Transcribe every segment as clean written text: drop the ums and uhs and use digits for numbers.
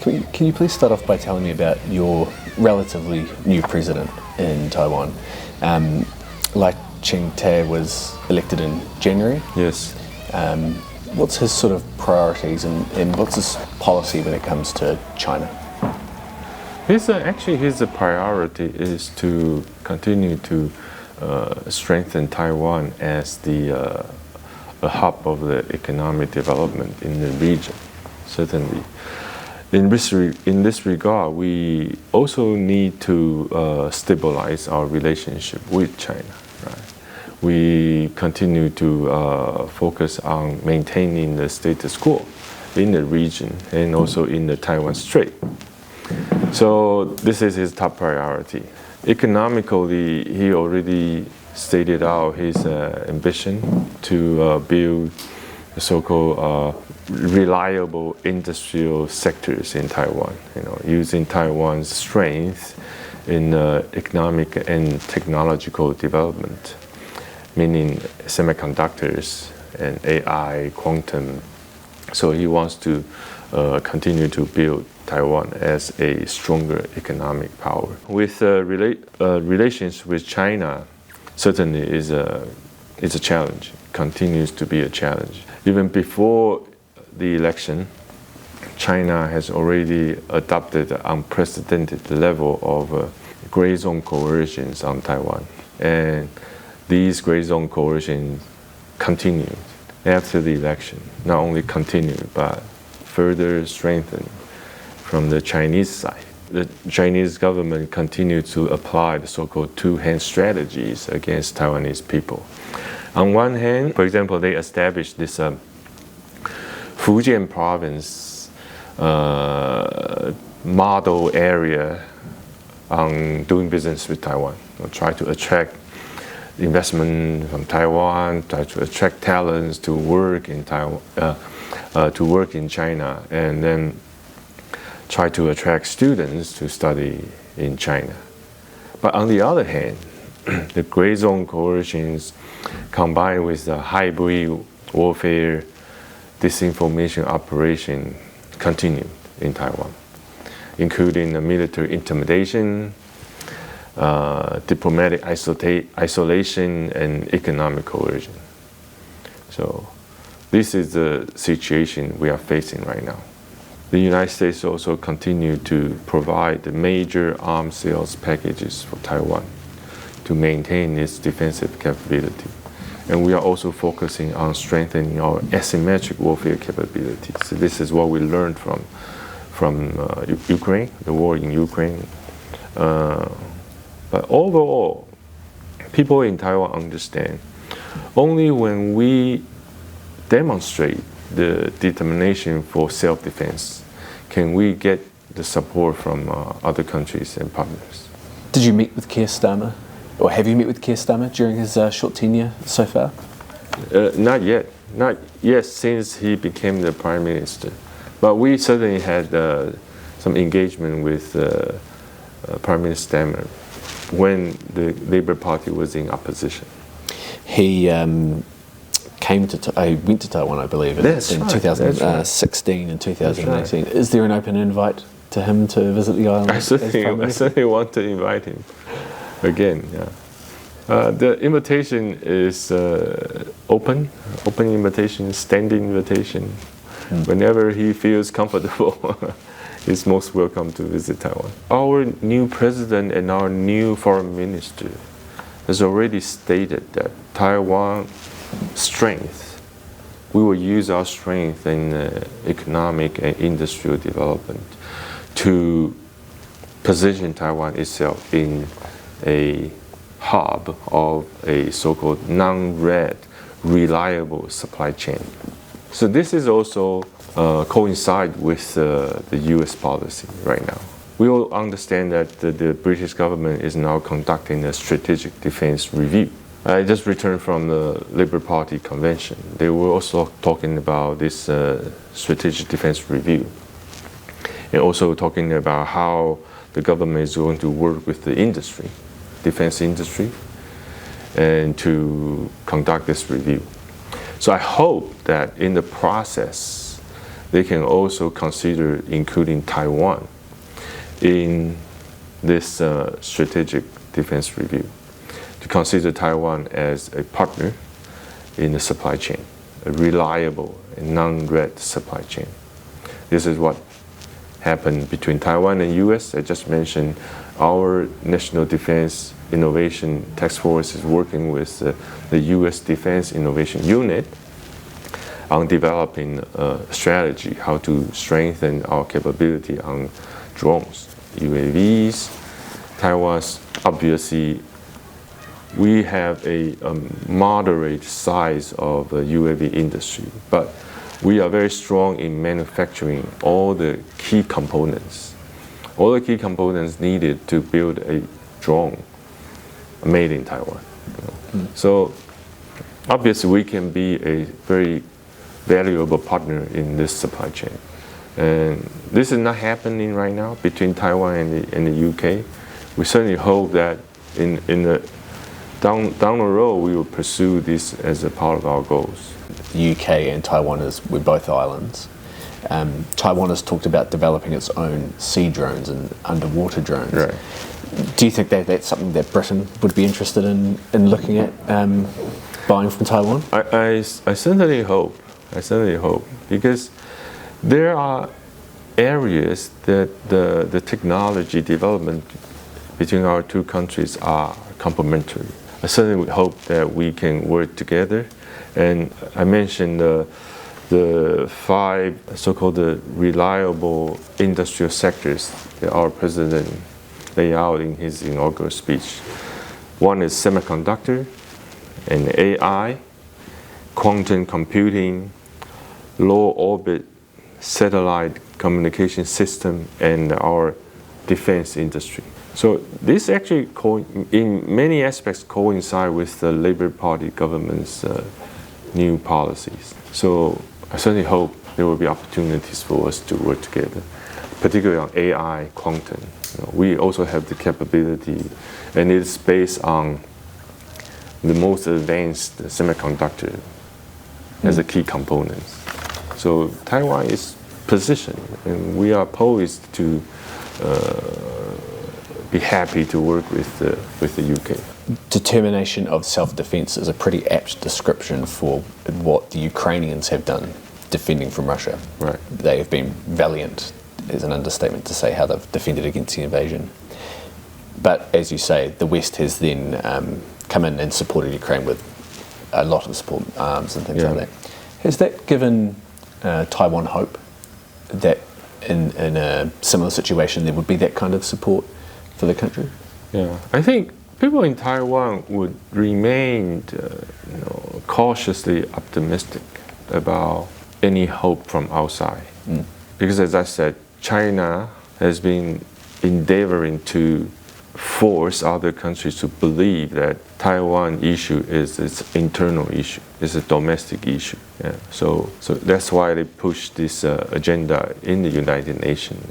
Can you please start off by telling me about your relatively new president in Taiwan? Lai Ching-te was elected in January. Yes. What's his sort of priorities and what's his policy when it comes to China? His priority is to continue to strengthen Taiwan as the a hub of the economic development in the region, certainly. In this regard, we also need to stabilize our relationship with China. Right? We continue to focus on maintaining the status quo in the region and also in the Taiwan Strait. So this is his top priority. Economically, he already stated out his ambition to build the so-called reliable industrial sectors in Taiwan, using Taiwan's strength in economic and technological development, meaning semiconductors and AI, quantum. So he wants to continue to build Taiwan as a stronger economic power. With relations with China, certainly is a challenge, continues to be a challenge. Even before the election, China has already adopted an unprecedented level of gray zone coercions on Taiwan. And these gray zone coercions continued after the election, not only continued, but further strengthened from the Chinese side. The Chinese government continued to apply the so-called two-hand strategies against Taiwanese people. On one hand, for example, they established this Fujian province model area on doing business with Taiwan. They'll try to attract investment from Taiwan, try to attract talents to work in Taiwan, to work in China, and then try to attract students to study in China. But on the other hand, the gray zone coercions combined with the hybrid warfare disinformation operation continued in Taiwan, including the military intimidation, diplomatic isolation, and economic coercion. So this is the situation we are facing right now. The United States also continue to provide the major arms sales packages for Taiwan to maintain its defensive capability. And we are also focusing on strengthening our asymmetric warfare capabilities. So this is what we learned from Ukraine, the war in Ukraine. But overall, people in Taiwan understand only when we demonstrate the determination for self-defense can we get the support from other countries and partners. Did you meet with Keir Starmer, or have you met with Keir Starmer during his short tenure so far? Not yet. Not yet since he became the Prime Minister. But we certainly had some engagement with Prime Minister Starmer when the Labour Party was in opposition. He went to Taiwan, I believe, in 2016 and 2018. Right. Is there an open invite to him to visit the island? I certainly want to invite him again. Yeah. The invitation is open invitation, standing invitation. Whenever he feels comfortable, he's most welcome to visit Taiwan. Our new president and our new foreign minister has already stated that Taiwan strength, we will use our strength in economic and industrial development to position Taiwan itself in a hub of a so-called non-red, reliable supply chain. So this is also coincide with the U.S. policy right now. We all understand that the British government is now conducting a strategic defense review. I just returned from the Labour Party convention. They were also talking about this strategic defense review, and also talking about how the government is going to work with the industry, defense industry, and to conduct this review. So I hope that in the process, they can also consider including Taiwan in this strategic defense review, to consider Taiwan as a partner in the supply chain, a reliable and non-red supply chain. This is what happened between Taiwan and US. I just mentioned our National Defense Innovation Task Force is working with the US Defense Innovation Unit on developing a strategy how to strengthen our capability on drones, UAVs. Taiwan's obviously, we have a moderate size of the UAV industry, but we are very strong in manufacturing all the key components. All the key components needed to build a drone made in Taiwan. So obviously we can be a very valuable partner in this supply chain. And this is not happening right now between Taiwan and the UK. We certainly hope that in the down the road we will pursue this as a part of our goals. The UK and Taiwan we're both islands. Taiwan has talked about developing its own sea drones and underwater drones. Right. Do you think that that's something that Britain would be interested in looking at buying from Taiwan? I certainly hope. Because there are areas that the technology development between our two countries are complementary. I certainly would hope that we can work together. And I mentioned the 5 so-called reliable industrial sectors that our president laid out in his inaugural speech. One is semiconductor and AI, quantum computing, low orbit satellite communication system, and our defense industry. So this actually, in many aspects, coincide with the Labour Party government's new policies. So I certainly hope there will be opportunities for us to work together, particularly on AI, quantum. We also have the capability, and it's based on the most advanced semiconductor as a key component. So Taiwan is positioned, and we are poised to be happy to work with the UK. Determination of self-defense is a pretty apt description for what the Ukrainians have done defending from Russia. Right. They have been valiant, is an understatement to say how they've defended against the invasion. But as you say, the West has then come in and supported Ukraine with a lot of support, arms and things like that. Has that given Taiwan hope that in a similar situation there would be that kind of support for the country? Yeah, I think people in Taiwan would remain cautiously optimistic about any hope from outside. Because as I said, China has been endeavoring to force other countries to believe that Taiwan issue is its internal issue, it's a domestic issue. Yeah. So that's why they push this agenda in the United Nations,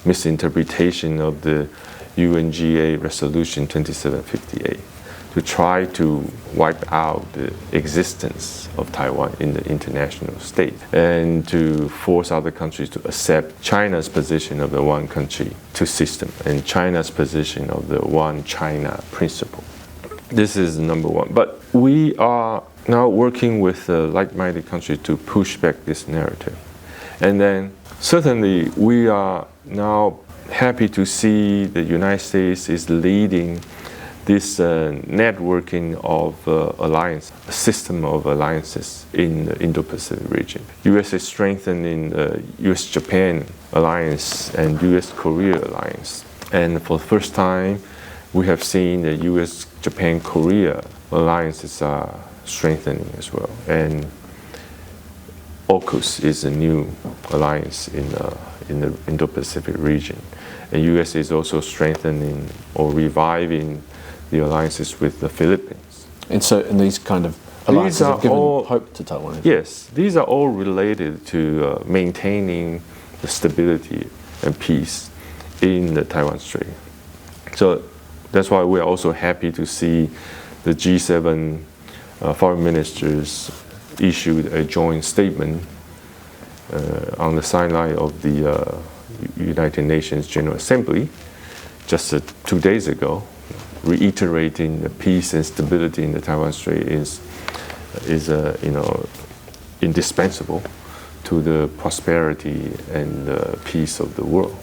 misinterpretation of the UNGA Resolution 2758, to try to wipe out the existence of Taiwan in the international state, and to force other countries to accept China's position of the one country, two system, and China's position of the one China principle. This is number one. But we are now working with like-minded countries to push back this narrative. And then certainly we are now happy to see the United States is leading this networking of alliance, a system of alliances in the Indo-Pacific region. U.S. is strengthening the U.S.-Japan alliance and U.S.-Korea alliance. And for the first time, we have seen the U.S.-Japan-Korea alliances are strengthening as well. And AUKUS is a new alliance in the Indo-Pacific region. And U.S. is also strengthening or reviving the alliances with the Philippines. And so in these kind of alliances have given hope to Taiwan? Yes, these are all related to maintaining the stability and peace in the Taiwan Strait. So that's why we are also happy to see the G7 foreign ministers issued a joint statement on the sideline of the United Nations General Assembly just 2 days ago, reiterating the peace and stability in the Taiwan Strait is indispensable to the prosperity and peace of the world.